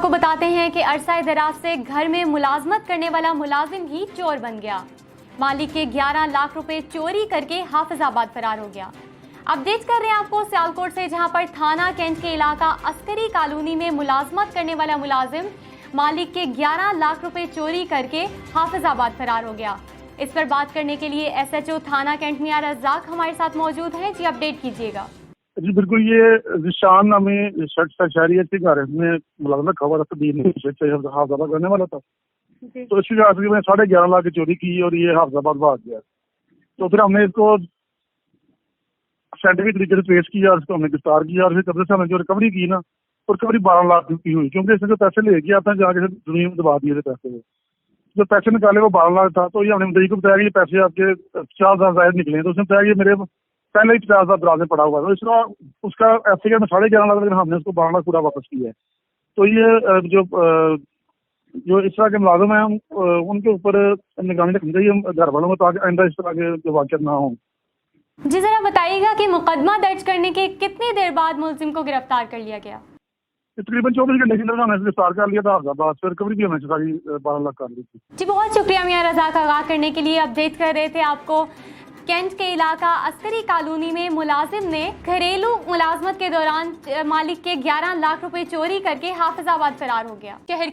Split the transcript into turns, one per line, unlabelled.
आपको बताते हैं कि अरसा दराज से घर में मुलाजमत करने वाला मुलाजिम ही चोर बन गया। मालिक के 11 लाख रुपए चोरी करके हाफिजाबाद फरार हो गया। अपडेट कर रहे हैं आपको सियालकोट से, जहां पर थाना कैंट के इलाका अस्करी कॉलोनी में मुलाजमत करने वाला मुलाजिम मालिक के 11 लाख रुपए चोरी करके हाफिजाबाद फरार हो गया। इस पर बात करने के लिए SHO थाना कैंट मियां रज़ाक हमारे साथ मौजूद हैं। जी अपडेट कीजिएगा।
जी बिल्कुल, ये जिशान नामी शहरी के घर में मुलाजमत रखा हुआ था, हाफिजाबाद करने वाला था। तो इसी वजह में 11.5 लाख की चोरी की और ये हाफिजाबाद भाग गया। तो फिर हमने इसको साइंटिफिक तरीके से ट्रेस किया और इसको हमने गिरफ्तार किया और फिर कब्जे से हमने जो रिकवरी की ना, तो रिकवरी 12 लाख की हुई, क्योंकि इसने जो पैसे ले गया था जाके दुनिया में दबा दिए थे पैसे। जो पैसे निकाले वो 12 लाख था। तो ये हमने मुद्दई को बताया कि ये पैसे आपके 50,000 जायद निकले। तो उसने बताया कि मेरे पहले ही 50,000 दराज में पड़ा हुआ था। इसका उसका एफआईआर में 11.5 लाख, लेकिन हमने उसको 12 लाख पूरा वापस किया है। तो ये जो इस तरह के मुलाजिम हैं उनके ऊपर निगरानी रखनी चाहिए घर वालों को, ताकि आइंदा इस तरह के वाक़यात ना हों।
जी जरा बताइएगा कि मुकदमा दर्ज करने के कितनी देर बाद मुलजिम को गिरफ्तार कर लिया गया?
तकरीबन 24 घंटे के अंदर हमने गिरफ्तार कर लिया था। फिर रिकवरी भी हमने सारी 12 लाख कर ली थी।
जी बहुत शुक्रिया मियां रज़ाक आगाह करने के लिए। अपडेट कर रहे थे आपको कैंट के इलाका अस्करी कॉलोनी में मुलाजिम ने घरेलू मुलाजमत के दौरान मालिक के 11 लाख रुपए चोरी करके हाफिजाबाद फरार हो गया। शहर